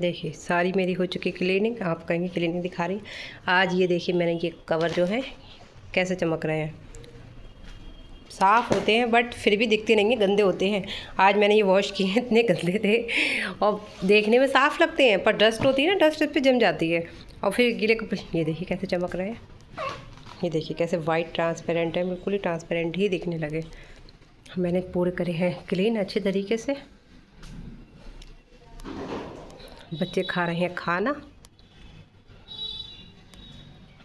देखिए सारी मेरी हो चुकी क्लीनिंग। आप कहेंगे क्लीनिंग दिखा रही। आज ये देखिए मैंने ये कवर जो है कैसे चमक रहे हैं। साफ़ होते हैं बट फिर भी दिखते नहीं हैं, गंदे होते हैं। आज मैंने ये वॉश किए हैं, इतने गंदे थे। और देखने में साफ़ लगते हैं पर डस्ट होती है ना, डस्ट इस पर जम जाती है और फिर गीले कपड़े। ये देखिए कैसे चमक रहे हैं। ये देखिए कैसे वाइट ट्रांसपेरेंट है, बिल्कुल ही ट्रांसपेरेंट ही दिखने लगे। मैंने पूरे करे हैं क्लीन अच्छे तरीके से। बच्चे खा रहे हैं खाना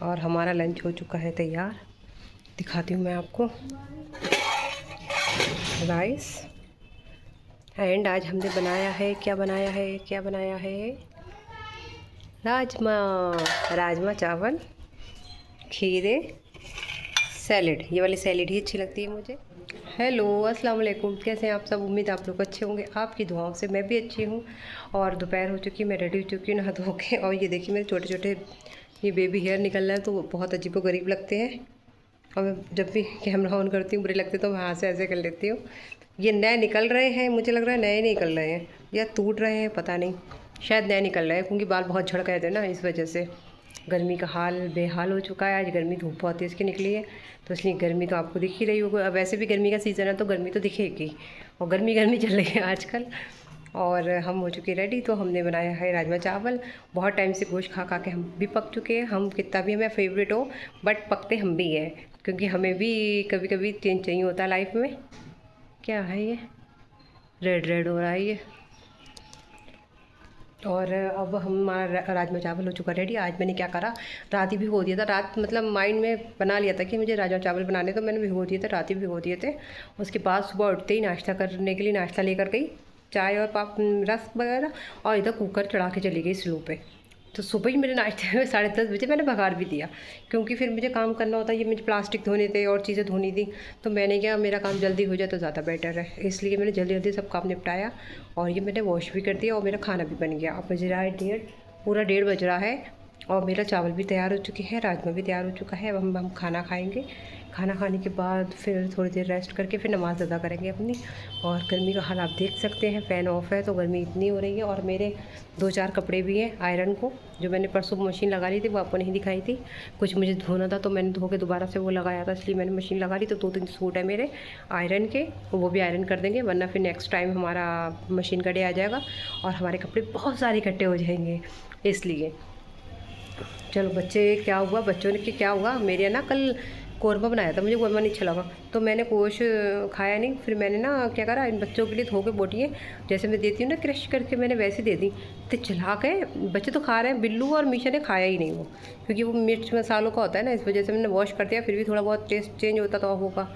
और हमारा लंच हो चुका है तैयार। दिखाती हूँ मैं आपको। राइस एंड आज हमने बनाया है, क्या बनाया है राजमा चावल, खीरे, सैलेड। ये वाली सैलेड ही अच्छी लगती है मुझे। हेलो अस्सलाम वालेकुम, कैसे हैं आप सब। उम्मीद आप लोग अच्छे होंगे, आपकी दुआओं से मैं भी अच्छी हूँ। और दोपहर हो चुकी है, मैं रेडी हो चुकी हूँ नहा धो के। और ये देखिए मेरे छोटे छोटे ये बेबी हेयर निकल रहे हैं तो बहुत अजीबोगरीब लगते हैं। और मैं जब भी कैमरा ऑन करती हूँ बुरे लगते तो मैं हाथ से ऐसे कर लेती हूँ। ये नए निकल रहे हैं, मुझे लग रहा है नए निकल रहे हैं या टूट रहे हैं, पता नहीं। शायद नए निकल रहे हैं क्योंकि बाल बहुत झड़ गए थे ना, इस वजह से। गर्मी का हाल बेहाल हो चुका है। आज गर्मी धूप बहुत तेज़ की निकली है तो इसलिए गर्मी तो आपको दिख ही रही होगी। अब वैसे भी गर्मी का सीज़न है तो गर्मी तो दिखेगी और गर्मी चल रही है आजकल। और हम हो चुके रेडी। तो हमने बनाया है राजमा चावल। बहुत टाइम से गोश्त खा खा के हम भी पक चुके हैं। हम कितना भी हमें फेवरेट हो बट पकते हम भी हैं क्योंकि हमें भी कभी कभी चेंज चाहिए होता है लाइफ में। क्या है ये रेड रेड हो रहा है ये। और अब हमारा राजमा चावल हो चुका रेडी। आज मैंने क्या करा, रात ही भिगो दिया था। रात मतलब माइंड में बना लिया था कि मुझे राजमा चावल बनाने, तो मैंने भिगो दिए थे, रात ही भिगो दिए थे। उसके बाद सुबह उठते ही नाश्ता करने के लिए नाश्ता लेकर गई, चाय और रस वगैरह। और इधर कुकर चढ़ा के चली गई स्लो पे। तो सुबह ही मेरे नाश्ते में 10:30 बजे मैंने भगार भी दिया क्योंकि फिर मुझे काम करना होता है। ये मुझे प्लास्टिक धोने थे और चीज़ें धोनी थी तो मैंने क्या, मेरा काम जल्दी हो जाए तो ज़्यादा बेटर है, इसलिए मैंने जल्दी जल्दी सब काम निपटाया। और ये मैंने वॉश भी कर दिया और मेरा खाना भी बन गया। अब बज रहा है 1:30, पूरा 1:30 बज रहा है। और मेरा चावल भी तैयार हो चुके हैं, राजमा भी तैयार हो चुका है। अब हम खाना खाएँगे। खाना खाने के बाद फिर थोड़ी देर रेस्ट करके फिर नमाज़ अदा करेंगे अपनी। और गर्मी का हाल आप देख सकते हैं, फ़ैन ऑफ है तो गर्मी इतनी हो रही है। और मेरे 2-4 कपड़े भी हैं आयरन को, जो मैंने परसों मशीन लगा ली थी वो आपको नहीं दिखाई थी। कुछ मुझे धोना था तो मैंने धो के दोबारा से वो लगाया था, इसलिए मैंने मशीन लगा ली। तो 2-3 सूट है मेरे आयरन के, वो भी आयरन कर देंगे, वरना फिर नेक्स्ट टाइम हमारा मशीन का डे आ जाएगा और हमारे कपड़े बहुत सारे इकट्ठे हो जाएंगे, इसलिए। चलो बच्चे क्या हुआ, बच्चों ने कि क्या हुआ, मेरे ना कल कौरमा बनाया था, मुझे कौरमा नहीं अच्छा लगा तो मैंने गोश्त खाया नहीं। फिर मैंने ना क्या करा, इन बच्चों के लिए धो के बोटियाँ जैसे मैं देती हूँ ना क्रश करके, मैंने वैसे दे दी। तो चला के बच्चे तो खा रहे हैं, बिल्लू और मीशा ने खाया ही नहीं वो, क्योंकि वो मिर्च मसालों का होता है ना, इस वजह से मैंने वॉश कर दिया। फिर भी थोड़ा बहुत टेस्ट चेंज होता तो होगा,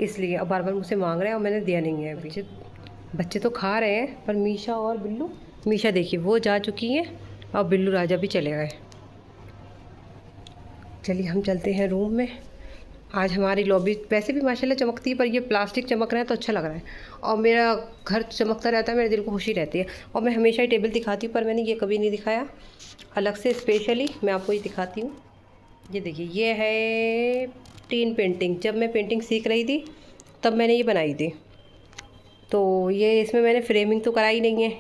इसलिए। अब बार बार मुझसे मांग रहे हैं और मैंने दिया नहीं है अभी। बच्चे तो खा रहे हैं पर मीशा और बिल्लू, मीशा देखिए वो जा चुकी हैं और बिल्लू राजा भी चले गए। चलिए हम चलते हैं रूम में। आज हमारी लॉबी वैसे भी माशाल्लाह चमकती है पर ये प्लास्टिक चमक रहा है तो अच्छा लग रहा है। और मेरा घर चमकता रहता है, मेरे दिल को खुशी रहती है। और मैं हमेशा ही टेबल दिखाती हूँ पर मैंने ये कभी नहीं दिखाया अलग से स्पेशली, मैं आपको ये दिखाती हूँ। ये देखिए ये है टीन पेंटिंग। जब मैं पेंटिंग सीख रही थी तब मैंने ये बनाई थी। तो ये इसमें मैंने फ्रेमिंग तो कराई नहीं है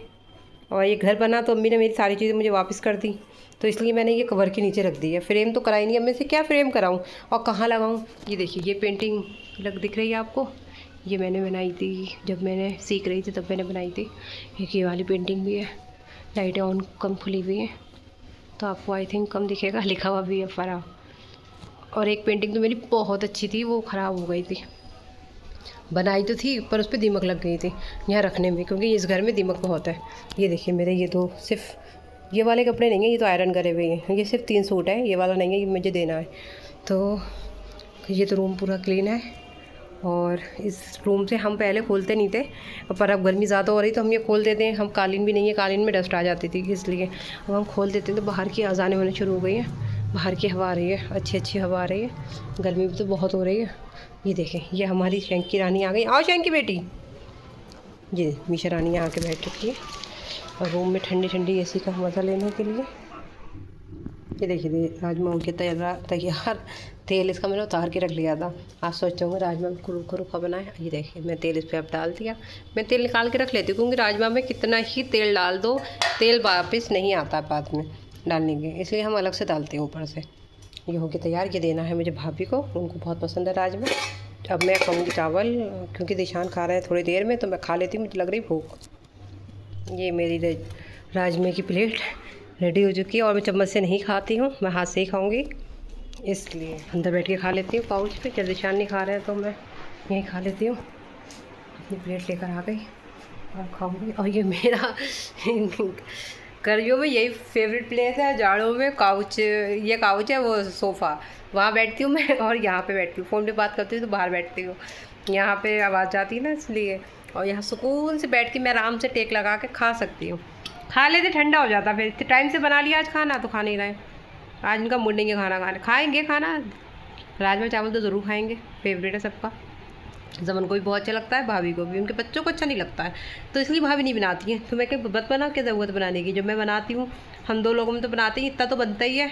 और ये घर बना तो अम्मी ने मेरी सारी चीज़ें मुझे वापस कर दी, तो इसलिए मैंने ये कवर के नीचे रख दी है। फ्रेम तो कराई नहीं, अब मैं से क्या फ्रेम कराऊं और कहाँ लगाऊं। ये देखिए ये पेंटिंग दिख रही है आपको, ये मैंने बनाई थी जब मैंने सीख रही थी तब मैंने बनाई थी। एक ये वाली पेंटिंग भी है, लाइटें ऑन कम खुली हुई हैं तो आपको आई थिंक कम दिखेगा, लिखा हुआ भी है फरा। और एक पेंटिंग तो मेरी बहुत अच्छी थी, वो ख़राब हो गई थी। बनाई तो थी पर उस पर दीमक लग गई थी यहाँ रखने में, क्योंकि इस घर में दीमक बहुत है। ये देखिए मेरे ये दो, सिर्फ ये वाले कपड़े नहीं हैं, ये तो आयरन करे हुए हैं। ये सिर्फ 3 सूट है, ये वाला नहीं है, ये मुझे देना है। तो ये तो रूम पूरा क्लीन है। और इस रूम से हम पहले खोलते नहीं थे पर अब गर्मी ज़्यादा हो रही तो हम ये खोल देते हैं। हम कालीन भी नहीं है, कालीन में डस्ट आ जाती थी, इसलिए अब हम खोल देते हैं। तो बाहर की आज़ानें होने शुरू हो गई हैं, बाहर की हवा आ रही है, अच्छी अच्छी हवा आ रही है। गर्मी भी तो बहुत हो रही है। ये देखें ये हमारी शैंकी रानी आ गई। आओ शैंकी बेटी। ये मीशा रानी यहाँ आके बैठ चुकी है और रूम में ठंडी ठंडी एसी का मज़ा लेने के लिए। ये देखिए राजमा उनके तैयार तेल इसका मैंने उतार के रख लिया था। आज सोचता हूँ राजमा में खुरू का बनाए। ये देखिए मैं तेल इस पर अब डाल दिया। मैं तेल निकाल के रख लेती हूँ क्योंकि राजमा में कितना ही तेल डाल दो तेल वापस नहीं आता बाद में डालने के, इसलिए हम अलग से डालते हैं ऊपर से। ये हो गया तैयार। ये देना है मुझे भाभी को, उनको बहुत पसंद है राजमा। अब मैं खाऊँगी चावल क्योंकि दिशान खा रहे हैं थोड़ी देर में, तो मैं खा लेती हूँ, मुझे लग रही भूख। ये मेरी राजमे की प्लेट रेडी हो चुकी है और मैं चम्मच से नहीं खाती हूँ, मैं हाथ से ही खाऊँगी, इसलिए अंदर बैठ के खा लेती हूँ पाउच पे। जब दिशान नहीं खा रहे हैं तो मैं यहीं खा लेती हूँ। अपनी प्लेट लेकर आ गई और खाऊँगी। और ये मेरा गर्मियों में यही फेवरेट प्लेस है, जाड़ों में काउच, ये काउच है वो सोफ़ा, वहाँ बैठती हूँ मैं और यहाँ पे बैठती हूँ। फ़ोन पे बात करती हूँ तो बाहर बैठती हूँ, यहाँ पे आवाज़ जाती है ना इसलिए। और यहाँ सुकून से बैठ के मैं आराम से टेक लगा के खा सकती हूँ। खा लेते ठंडा हो जाता, फिर इतने टाइम से बना लिया आज खाना तो खा नहीं रहे। आज इनका मूड नहीं है खाना खाने, खाएँगे खाना, राजमा चावल तो ज़रूर खाएँगे, फेवरेट है सबका। जमन को भी बहुत अच्छा लगता है, भाभी को भी, उनके बच्चों को अच्छा नहीं लगता है तो इसलिए भाभी नहीं बनाती है। तो मैं क्या बत बना क्या ज़रूरत बनाने की, जब मैं बनाती हूँ हम दो लोगों में तो बनाते ही इतना तो बनता ही है,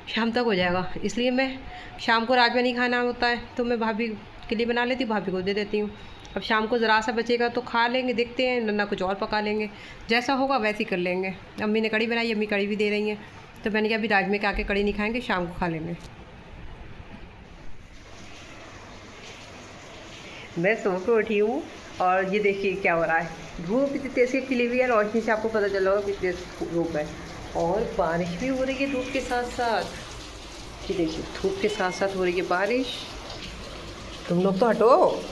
शाम तक हो जाएगा। इसलिए मैं शाम को राजमा नहीं खाना होता है तो मैं भाभी के लिए बना लेती हूँ, भाभी को दे देती हूँ। अब शाम को ज़रा सा बचेगा तो खा लेंगे, देखते हैं नन्ना कुछ और पका लेंगे, जैसा होगा वैसे ही कर लेंगे। अम्मी ने कड़ी बनाई, अम्मी कड़ी भी दे रही हैं, तो मैंने कहा अभी राजमे के आके कड़ी नहीं खाएँगे, शाम को खा लेंगे। मैं सो के उठी हूँ और ये देखिए क्या हो रहा है, धूप इतनी तेज़ खिली हुई है, रोशनी से आपको पता चल रहा होगा कितनी तेज़ धूप है और बारिश भी हो रही है धूप के साथ साथ। ये देखिए धूप के साथ साथ हो रही है बारिश। तुम लोग तो हटो।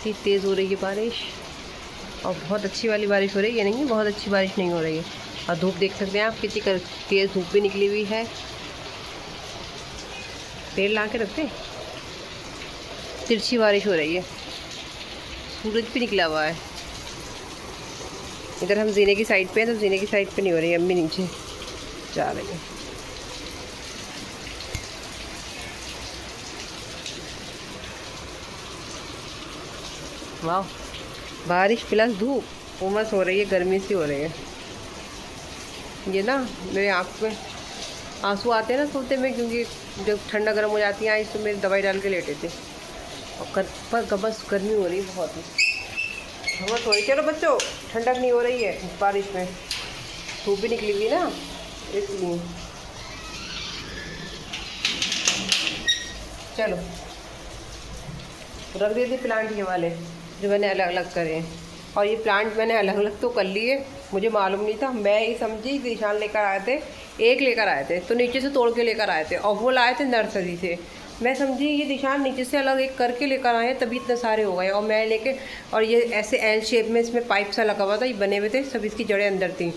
इतनी तेज़ हो रही है बारिश और बहुत अच्छी वाली बारिश हो रही है, नहीं बहुत अच्छी बारिश नहीं हो रही है। और धूप देख सकते हैं आप कितनी तेज़ धूप भी निकली हुई है। तेल ला के रखते, तिरछी बारिश हो रही है, सूरज भी निकला हुआ है। इधर हम जीने की साइड पे हैं तो जीने की साइड पे नहीं हो रही है, अम्मी नीचे जा रही है। वाह, बारिश प्लस धूप, उमस हो रही है, गर्मी सी हो रही है। ये ना मेरे आँख में आंसू आते हैं ना सोते में, क्योंकि जब ठंडा गर्म हो जाती है आँख तो मेरी दवाई डाल के लेटे थे और पर बस गर्मी हो रही है बहुत ही, हमस हो रही। चलो बच्चों ठंडक नहीं हो रही है बारिश में, धूप भी निकली हुई ना इसलिए। चलो रख देते प्लांट ये वाले जो मैंने अलग अलग करे हैं, और ये प्लांट मैंने अलग अलग तो कर लिए, मुझे मालूम नहीं था, मैं ही समझी निशान लेकर आए थे, एक लेकर आए थे तो नीचे से तोड़ के लेकर आए थे और वो लाए थे नर्सरी से। मैं समझी ये निशान नीचे से अलग एक करके लेकर आए हैं तभी इतने सारे हो गए, और मैं लेके और ये ऐसे एल शेप में इसमें पाइप सा लगा हुआ था, ये बने हुए थे, सब इसकी जड़ें अंदर थी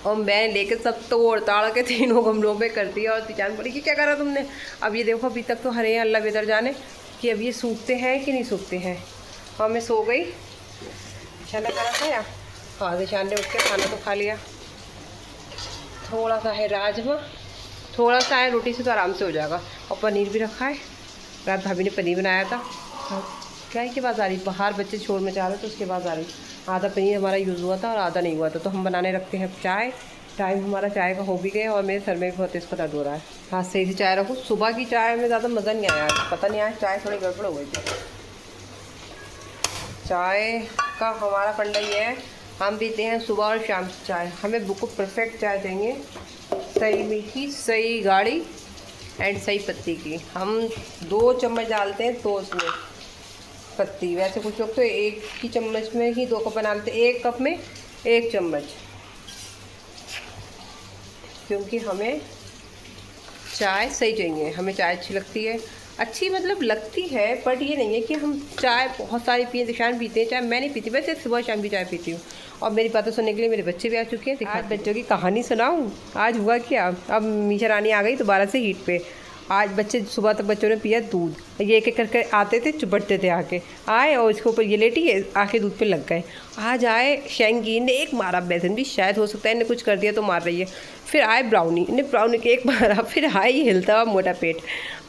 और मैं लेके सब तोड़ ताड़ के तीनों गमलों में कर दिया। और निशान बोली कि क्या करा तुमने, अब ये देखो अभी तक तो हरे हैं, अल्लाह बेहतर जाने कि अब ये सूखते हैं कि नहीं सूखते हैं। और मैं सो गई, निशान खाना खाया, हाँ निशान ने उठ के खाना तो खा लिया। थोड़ा सा है राजमा, थोड़ा सा है रोटी से तो आराम से हो जाएगा, और पनीर भी रखा है, रात भाभी ने पनीर बनाया था। क्या है कि बात आ रही, बाहर बच्चे शोर मचा रहे तो उसके बाद आ रही। आधा पनीर हमारा यूज़ हुआ था और आधा नहीं हुआ था, तो हम बनाने रखते हैं चाय। टाइम हमारा चाय का हो भी गया और मेरे सर में भी बहुत तेज़ दर्द हो रहा है, हाथ से ही चाय रखूँ। सुबह की चाय में ज़्यादा मज़ा नहीं आया, पता नहीं आज चाय थोड़ी गड़बड़ हो गई थी। चाय का हमारा फंडा ये है, हम पीते हैं सुबह और शाम की चाय, हमें बिल्कुल परफेक्ट चाय चाहिए, सही मीठी, सही गाढ़ी एंड सही पत्ती की। हम 2 चम्मच डालते हैं तो उसमें पत्ती, वैसे कुछ लोग तो 1 ही चम्मच में ही 2 कप बना लेते हैं, 1 कप में 1 चम्मच, क्योंकि हमें चाय सही चाहिए। हमें चाय अच्छी लगती है, अच्छी मतलब लगती है, बट ये नहीं है कि हम चाय बहुत सारी पिए। दिशान पीते हैं चाय, मैं नहीं पीती, वैसे सुबह शाम की चाय पीती हूँ। और मेरी बातें सुनने के लिए मेरे बच्चे भी आ चुके हैं। आज बच्चों की कहानी सुनाऊँ, आज हुआ क्या। अब मीशा रानी आ गई दोबारा से हीट पे। आज बच्चे सुबह तक बच्चों ने पिया दूध, ये एक एक करके आते थे, चुपटते थे, आके आए और इसके ऊपर ये लेटी है, आके दूध पे लग गए। आज आए शेंगी ने एक मारा, बेसन भी शायद हो सकता है इन्हें कुछ कर दिया तो मार रही है। फिर आए ब्राउनी ने, ब्राउनी के एक मारा। फिर आए ये हिलता हुआ मोटा पेट,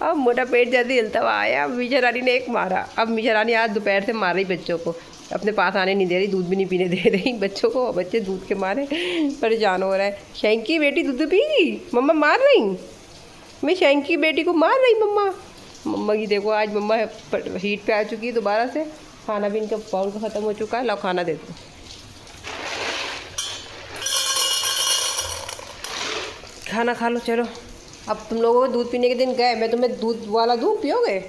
अब मोटा पेट जैसे हिलता हुआ आया, मीशा रानी ने एक मारा। अब मीशा रानी आज दोपहर से मार रही बच्चों को, अपने पास आने नहीं दे रही, दूध भी नहीं पीने दे रही बच्चों को। बच्चे दूध के मारे परेशान हो रहा है। शैंकी बेटी दूध पीगी, मम्मा मार रही, मैं शैंकी बेटी को मार रही मम्मा। मम्मा की देखो आज मम्मा हीट पे आ चुकी है दोबारा से। खाना भी इनका बाउल का ख़त्म हो चुका है। लो खाना दे दो, खाना खा लो। चलो अब तुम लोगों को दूध पीने के दिन गए, मैं तुम्हें दूध वाला दूध पियोगे?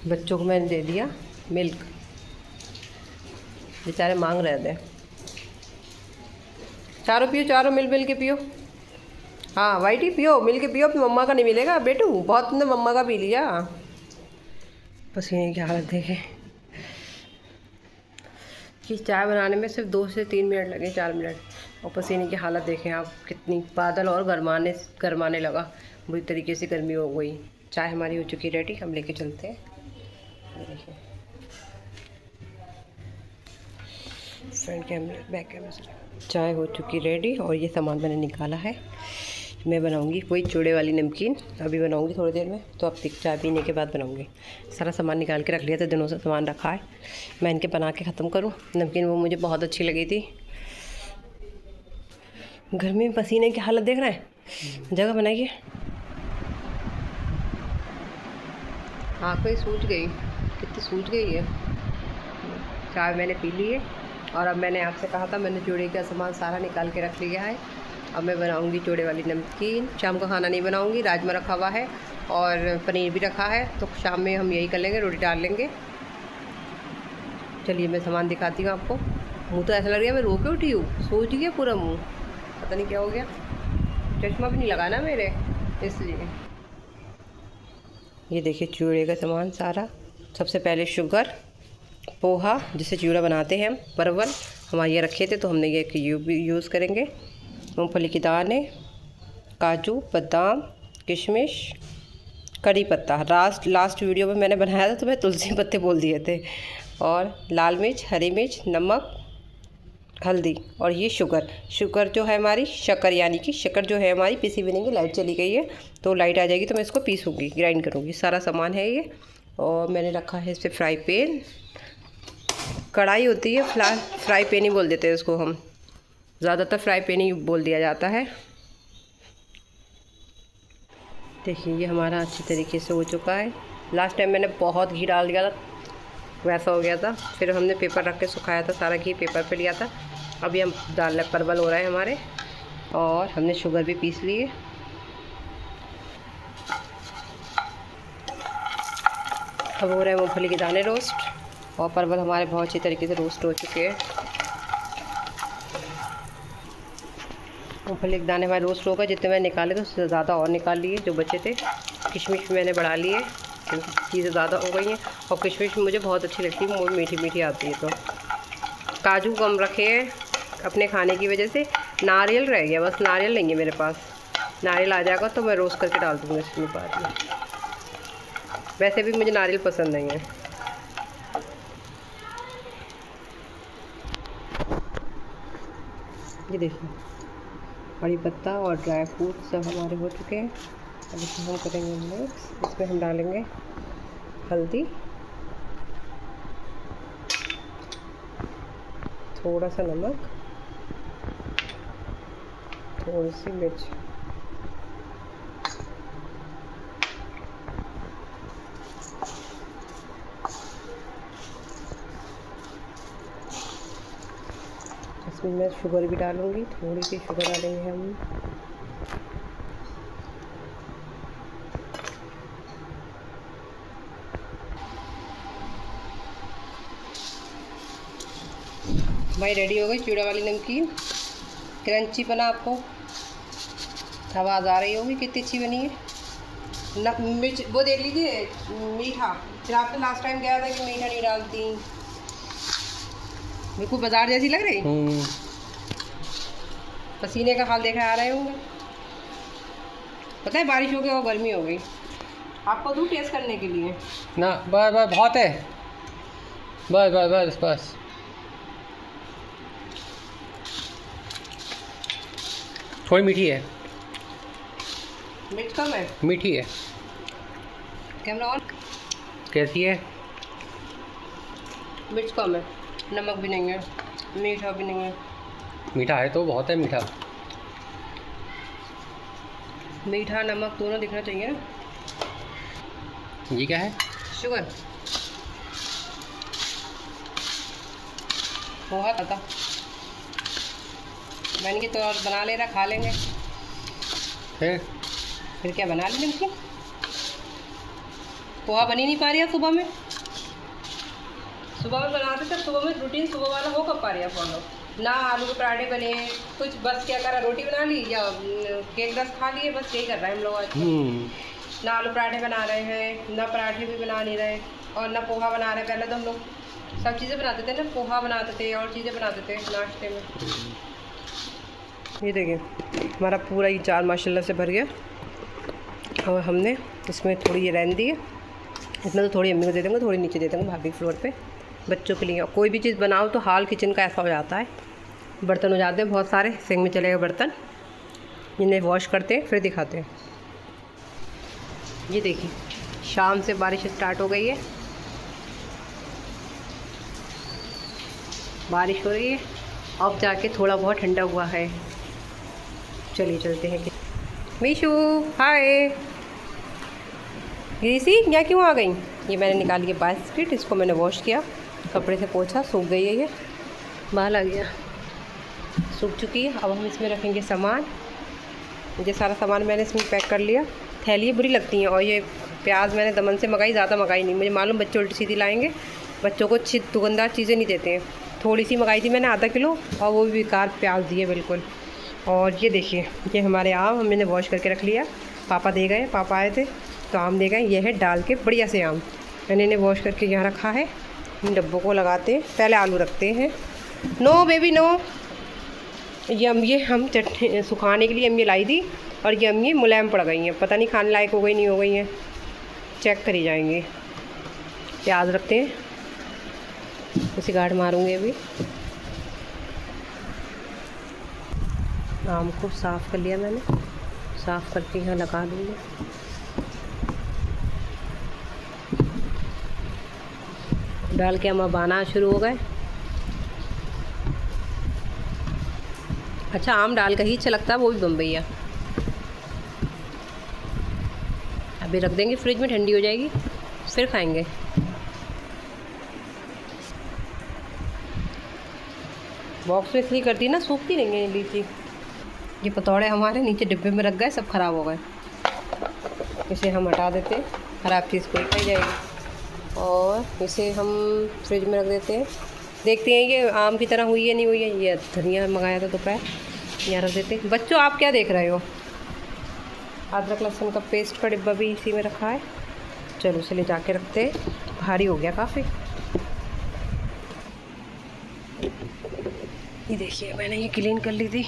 बच्चों को मैंने दे दिया मिल्क, बेचारे मांग रहे थे। चारों पियो, चारों मिल के पियो। हाँ वाइटी पियो, मिल के पियो, अपनी मम्मा का नहीं मिलेगा बेटू, बहुत तुमने मम्मा का पी लिया। पसीने की हालत देखे कि चाय बनाने में सिर्फ 2 से 3 मिनट लगे, 4 मिनट, और पसीने की हालत देखें आप कितनी। बादल और गरमाने लगा, बुरी तरीके से गर्मी हो गई। चाय हमारी हो चुकी रेडी, हम लेके चलते हैं। देखिए फ्रंट कैमरे बैक कैमरे से चाय हो चुकी रेडी, और ये सामान मैंने निकाला है। मैं बनाऊंगी कोई चूड़े वाली नमकीन, अभी बनाऊंगी थोड़ी देर में, तो अब चाय पीने के बाद बनाऊंगी। सारा सामान निकाल के रख लिया था, दिनों से सामान रखा है, मैं इनके बना के ख़त्म करूं। नमकीन वो मुझे बहुत अच्छी लगी थी। गर्मी में पसीने की हालत देख रहे हैं, जगह बनाइए। आँखें सूज गई, कितनी सूज गई है। चाय मैंने पी ली है, और अब मैंने आपसे कहा था, मैंने चूड़े का सामान सारा निकाल के रख लिया है। अब मैं बनाऊंगी चूड़े वाली नमकीन। शाम का खाना नहीं बनाऊंगी, राजमा रखा हुआ है और पनीर भी रखा है, तो शाम में हम यही कर लेंगे, रोटी डाल लेंगे। चलिए मैं सामान दिखाती हूँ आपको। मुँह तो ऐसा लग रहा है मैं रो के उठी हूँ, सूज गया पूरा मुँह, पता नहीं क्या हो गया। चश्मा भी नहीं लगा ना मेरे, इसलिए। ये देखिए चूड़े का सामान सारा। सबसे पहले शुगर, पोहा जिससे चूड़ा बनाते हैं हम, परवल हमारे ये रखे थे, तो हमने ये यूज़ करेंगे। मूंगफली की दालें, काजू, बादाम, किशमिश, कड़ी पत्ता। लास्ट वीडियो में मैंने बनाया था तो मैं तुलसी पत्ते बोल दिए थे, और लाल मिर्च, हरी मिर्च, नमक, हल्दी, और ये शुगर जो है हमारी, शक्कर यानी कि शक्कर जो है हमारी पिसी भी नहीं है। लाइट चली गई है, तो लाइट आ जाएगी तो मैं इसको पीसूँगी, ग्राइंड करूँगी। सारा सामान है ये। और मैंने रखा है इस पर फ्राई पैन, कढ़ाई होती है, फ्राई पैन ही बोल देते हैं इसको हम, ज़्यादातर फ्राई पैन ही बोल दिया जाता है। देखिए ये हमारा अच्छी तरीके से हो चुका है। लास्ट टाइम मैंने बहुत घी डाल दिया था, वैसा हो गया था। फिर हमने पेपर रख के सुखाया था, सारा घी पेपर पे लिया था। अभी हम दाल परवल हो रहा है हमारे, और हमने शुगर भी पीस ली है। अब हो रहा है मूँगफली के दाने रोस्ट, और परवल हमारे बहुत अच्छी तरीके से रोस्ट हो चुके हैं। मूँगफली के दाने हमारे रोस्ट हो गए, जितने मैंने निकाले थे उससे ज़्यादा और निकाल लिए जो बचे थे। किशमिश मैंने बढ़ा लिए क्योंकि चीज़ें ज़्यादा हो गई हैं, और किशमिश मुझे बहुत अच्छी लगती है, बहुत मीठी मीठी आती है। तो काजू कम रखे हैं अपने खाने की वजह से। नारियल रह गया, बस नारियल नहीं है मेरे पास। नारियल आ जाएगा तो मैं रोस्ट करके डाल दूँगी इसमें बाद में। वैसे भी मुझे नारियल पसंद नहीं है। ये देखिए कड़ी पत्ता और ड्राई फ्रूट सब हमारे हो चुके हैं। अब इसमें हम करेंगे मिक्स। इसमें हम डालेंगे हल्दी, थोड़ा सा नमक, थोड़ी सी मिर्च, इसमें मैं शुगर भी डालूँगी, थोड़ी सी शुगर डालेंगे हम। भाई रेडी हो गई चूड़ा वाली नमकीन। क्रंची बना, आपको आवाज़ आ रही होगी कितनी अच्छी बनी है। मिर्च वो देख लीजिए, मीठा। फिर आपने लास्ट टाइम कहा था कि मीठा नहीं डालती, बिल्कुल बाजार जैसी लग रही। पसीने का हाल देखा आ रहे होंगे। पता है बारिश हो गई और गर्मी हो गई। आपको दूँ टेस्ट करने के लिए? ना बस बस बहुत है, बस बस बस बस। थोड़ी मीठी है। मिर्च कम है? मीठी है। Camera on. कैसी है? मिर्च कम है। नमक भी नहीं है, मीठा भी नहीं है। मीठा है तो बहुत है मीठा। मीठा नमक दोनों दिखना चाहिए ना। ये क्या है? शुगर। पोहा था, मैंने की तो और बना ले रहा, खा लेंगे। फिर क्या बना ली नमकीन? पोहा बनी नहीं पा रही है सुबह में। सुबह में बनाते थे, सुबह में रूटीन सुबह वाला हो कब पा रही है फॉलो ना। आलू के पराठे बने कुछ, बस क्या करा, रोटी बना ली या केक रस खा लिए, बस यही कर रहे हैं हम लोग आज। ना आलू पराठे बना रहे हैं, ना पराठे भी बना नहीं रहे, और ना पोहा बना रहे। पहले तो हम लोग सब चीज़ें बनाते थे ना, पोहा बनाते थे और चीज़ें बनाते थे नाश्ते में। ये देखिए हमारा पूरा ये जार माशाल्लाह से भर गया, और हमने इसमें थोड़ी ये रहने दी है। इसमें तो थोड़ी अम्मी को दे देंगे, थोड़ी नीचे दे देंगे भाभी फ्लोर पे बच्चों के लिए। कोई भी चीज़ बनाओ तो हाल किचन का ऐसा हो जाता है, बर्तन हो जाते हैं बहुत सारे, सिंक में चले गए बर्तन, इन्हें वॉश करते हैं फिर दिखाते हैं। ये देखिए शाम से बारिश स्टार्ट हो गई है, बारिश हो रही है, अब जाके थोड़ा बहुत ठंडा हुआ है। चलिए चलते हैं। मीशू हाय, ग्रीसी यहाँ क्यों आ गई? ये मैंने निकाली है बास्केट, इसको मैंने वॉश किया, कपड़े से पोंछा, सूख गई है, ये बाल आ गया, सूख चुकी है। अब हम इसमें रखेंगे सामान। ये सारा सामान मैंने इसमें पैक कर लिया। थैलियाँ बुरी लगती हैं, और ये प्याज मैंने दमन से मंगाई, ज़्यादा मंगाई नहीं, मुझे मालूम बच्चे उल्टी सीधी लाएंगे, बच्चों को अच्छी दुकानदार चीज़ें नहीं देते हैं। थोड़ी सी मंगाई थी मैंने, आधा किलो, और वो भी बेकार प्याज दिए बिल्कुल। और ये देखिए ये हमारे आम हमने वॉश करके रख लिया, पापा दे गए, पापा आए थे तो आम दे गए। ये है डाल के बढ़िया से आम, मैंने इन्हें वॉश करके यहाँ रखा है। इन डब्बों को लगाते हैं, पहले आलू रखते हैं। No baby no. ये हम चटनी सुखाने के लिए अम्मी लाई थी, और ये अम्मी मुलायम पड़ गई हैं, पता नहीं खाने लायक हो गई नहीं हो गई हैं, चेक करी जाएंगी। प्याज रखते हैं, उसी गाढ़ मारूंगी अभी। आम को साफ़ कर लिया मैंने, साफ़ करके यहाँ लगा दूँगी। डाल के हम अब आना शुरू हो गए। अच्छा आम डाल का ही अच्छा लगता है, वो भी बम्बईया। अभी रख देंगे फ्रिज में, ठंडी हो जाएगी फिर खाएंगे। बॉक्स में इसलिए करती ना, सूखती नहीं है लीची। ये पतौड़े हमारे नीचे डिब्बे में रख गए, सब ख़राब हो गए, इसे हम हटा देते हैं, ख़राब चीज़ कोई खाई जाएगी। और इसे हम फ्रिज में रख देते हैं, देखते हैं ये आम की तरह हुई है नहीं हुई है। ये धनिया मंगाया था दोपहर, यहाँ रख देते हैं। बच्चों आप क्या देख रहे हो? अदरक लहसुन का पेस्ट का डिब्बा भी इसी में रखा है। चलो इसे ले जाके रखते हैं, भारी हो गया काफ़ी। ये देखिए मैंने ये क्लीन कर ली थी।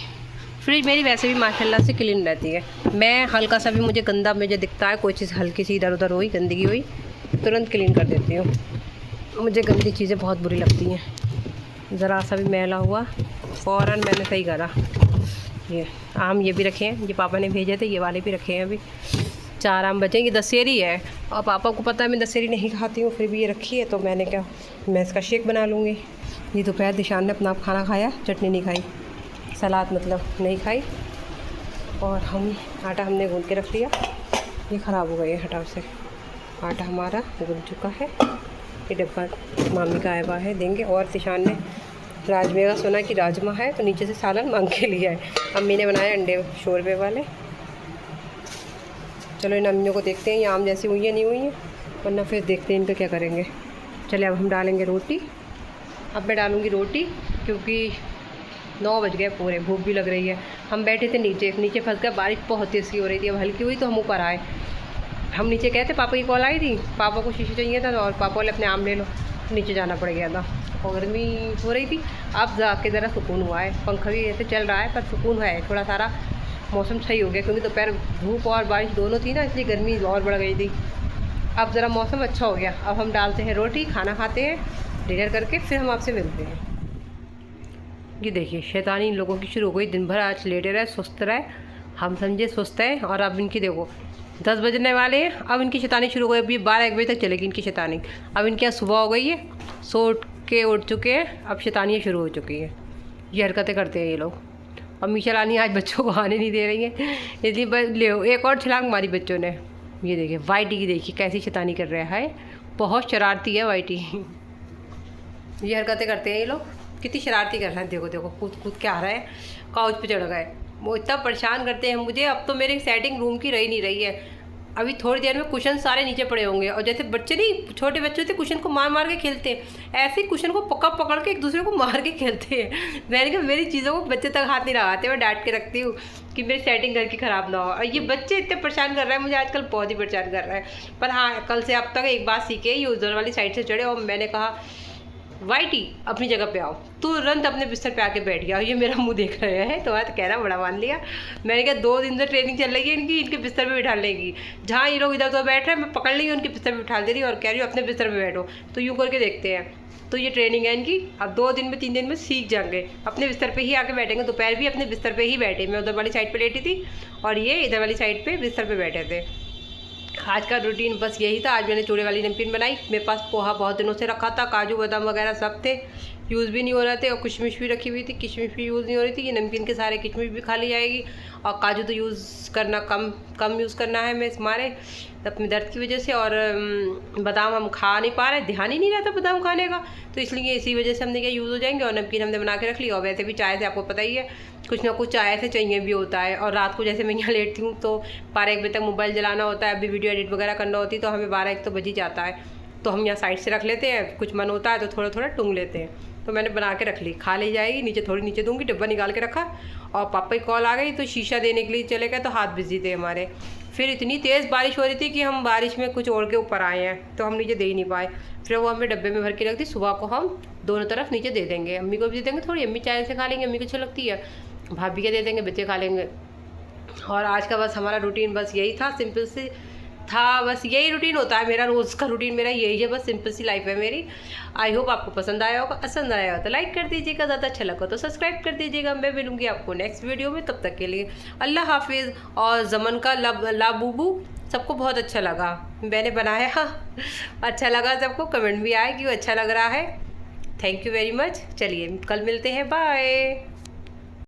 फ्रिज मेरी वैसे भी माशाल्लाह से क्लीन रहती है। मैं हल्का सा भी मुझे गंदा मुझे दिखता है, कोई चीज़ हल्की सी इधर उधर हुई, गंदगी हुई, तुरंत क्लीन कर देती हूँ। मुझे गंदी चीज़ें बहुत बुरी लगती हैं, ज़रा सा भी मैला हुआ फ़ौरन मैंने सही करा। ये आम ये भी रखे हैं, ये पापा ने भेजे थे, ये वाले भी रखे हैं। अभी 4 आम बचेंगे, दशहरी है और पापा को पता है मैं दशहरी नहीं खाती हूँ, फिर भी ये रखी है तो मैंने क्या, मैं इसका शेक बना लूँगी। ये दोपहर दिशान ने अपना खाना खाया, चटनी नहीं खाई, सलाद मतलब नहीं खाई। और हम आटा हमने गूँध के रख लिया, ये ख़राब हो गया, हटाओ से। आटा हमारा गूँध चुका है। ये डब्बा मामी का आया हुआ है, देंगे। और दिशान ने राजमे का सुना कि राजमा है तो नीचे से सालन मांग के लिया है। अम्मी ने बनाए अंडे शोरबे वाले। चलो इन अम्मियों को देखते हैं ये आम जैसी हुई है नहीं हुई है, वरना फिर देखते हैं इनका क्या करेंगे। चलिए अब हम डालेंगे रोटी। अब मैं डालूँगी रोटी क्योंकि 9 बज गए पूरे, भूख भी लग रही है। हम बैठे थे नीचे फंस गए, बारिश बहुत तेज़ हो रही थी। अब हल्की हुई तो हम ऊपर आए। हम नीचे गए थे, पापा की कॉल आई थी, पापा को शीशी चाहिए था और पापा बोले अपने आम ले लो, नीचे जाना पड़ गया था और गर्मी हो रही थी। अब जाके ज़रा सुकून हुआ है, पंखा भी ऐसे चल रहा है पर सुकून है, थोड़ा सारा मौसम सही हो गया क्योंकि दोपहर धूप और बारिश दोनों थी ना, इसलिए गर्मी और बढ़ गई थी। अब ज़रा मौसम अच्छा हो गया। अब हम डालते हैं रोटी, खाना खाते हैं, डिनर करके फिर हम आपसे मिलते हैं। ये देखिए शैतानी इन लोगों की शुरू हो गई, दिन भर आज लेटे रहे, सुस्त रहे, हम समझे सुस्त है। और अब इनकी देखो 10 बजने वाले हैं, अब इनकी शैतानी शुरू हो गई। अभी 12-1 बजे तक चलेगी इनकी शैतानी। अब इनके यहाँ सुबह हो गई है, सो के उठ चुके हैं, अब शैतानियाँ शुरू हो चुकी हैं। ये हरकतें करते हैं ये लोग। और मीशा रानी आज बच्चों को आने नहीं दे रही हैं, इसलिए बस ले एक और छलांग मारी बच्चों ने। ये देखिए वाइटी की, देखिए कैसी शैतानी कर रहा है, बहुत शरारती है वाइटी। ये हरकतें करते हैं ये लोग, कितनी शरारती कर रहे हैं। देखो देखो कूद कूद के आ रहा है, काउच पे चढ़ गए। वो इतना परेशान करते हैं मुझे। अब तो मेरी सेटिंग रूम की रही नहीं रही है। अभी थोड़ी देर में कुशन सारे नीचे पड़े होंगे, और जैसे बच्चे नहीं, छोटे बच्चे थे, कुशन को मार मार के खेलते हैं, ऐसे ही कुशन को पकड़ पकड़ के एक दूसरे को मार के खेलते हैं। मैंने कहा मेरी चीज़ों को बच्चे तक हाथ नहीं लगाते, मैं डांट के रखती हूँ कि मेरी सेटिंग घर की ख़राब ना हो। और ये बच्चे इतने परेशान कर रहे हैं मुझे आजकल, बहुत ही परेशान कर रहा है। पर हाँ, कल से अब तक एक बात सीखे, ये उधर वाली साइड से चढ़े और मैंने कहा वाइटी अपनी जगह पे आओ, तुरंत अपने बिस्तर पे आके बैठ गया। ये मेरा मुंह देख रहे हैं तो आज कहना बड़ा मान लिया। मैंने कहा 2 दिन से ट्रेनिंग चल रही है इनकी, इनके बिस्तर पे बिठा लेगी। जहाँ ये लोग इधर उधर बैठ रहे हैं मैं पकड़ ली, उनके बिस्तर पे बिठा दे रही और कह रही हूँ अपने बिस्तर पे बैठो। तो यूँ करके देखते हैं। तो ये ट्रेनिंग है इनकी, अब 2 दिन में 3 दिन में सीख जाएंगे, अपने बिस्तर पे ही आके बैठेंगे। दोपहर भी अपने बिस्तर पे ही बैठे, मैं उधर वाली साइड पे लेटी थी और ये इधर वाली साइड पे बिस्तर पे बैठे थे। आज का रूटीन बस यही था। आज मैंने चूड़े वाली नमकीन बनाई। मेरे पास पोहा बहुत दिनों से रखा था, काजू बादाम वगैरह सब थे, यूज़ भी नहीं हो रहे थे, और किशमिश भी रखी हुई थी, किशमिश भी यूज़ नहीं हो रही थी। ये नमकीन के सारे किशमिश भी खा ली जाएगी, और काजू तो यूज़ करना कम यूज़ करना है मैं हमारे अपने दर्द की वजह से। और बादाम हम खा नहीं पा रहे, ध्यान ही नहीं रहता बादाम खाने का, तो इसलिए इसी वजह से हमने क्या यूज़ हो जाएंगे। और नमकीन हमने बना के रख ली। और वैसे भी चाय से आपको पता ही है, कुछ ना कुछ चाय से चाहिए भी होता है। और रात को जैसे मैं यहाँ लेटती हूँ तो 12-1 बजे तक मोबाइल जलाना होता है, अभी वीडियो एडिट वगैरह करना होती है, तो हमें 12-1 तो बज ही जाता है। तो हम यहाँ साइड से रख लेते हैं, कुछ मन होता है तो थोड़ा थोड़ा टूंग लेते हैं। तो मैंने बना के रख ली, खा ली जाएगी। नीचे थोड़ी नीचे दूंगी, डिब्बा निकाल के रखा। और पापा की कॉल आ गई तो शीशा देने के लिए चले गए, तो हाथ बिजी थे हमारे। फिर इतनी तेज़ बारिश हो रही थी कि हम बारिश में कुछ ओढ़ के ऊपर आए हैं, तो हम नीचे दे ही नहीं पाए। फिर वो हमें डब्बे में भर के रख दी, सुबह को हम दोनों तरफ नीचे दे देंगे। अम्मी को भी दे देंगे थोड़ी, अम्मी चाय से खा लेंगे, अम्मी को अच्छी लगती है, भाभी के दे देंगे, बच्चे खा लेंगे। और आज का बस हमारा रूटीन बस यही था, सिंपल सी था। बस यही रूटीन होता है मेरा, रोज़ का रूटीन मेरा यही है, बस सिंपल सी लाइफ है मेरी। आई होप आपको पसंद आया होगा। पसंद आया हो तो लाइक कर दीजिएगा, ज़्यादा अच्छा लगा तो सब्सक्राइब कर दीजिएगा। मैं मिलूंगी आपको नेक्स्ट वीडियो में, तब तक के लिए अल्लाह हाफिज़। और जमन का लाबूबू सबको बहुत अच्छा लगा, मैंने बनाया अच्छा लगा सबको, कमेंट भी आया कि वो अच्छा लग रहा है। Thank you very much. चलिए कल मिलते हैं, बाय।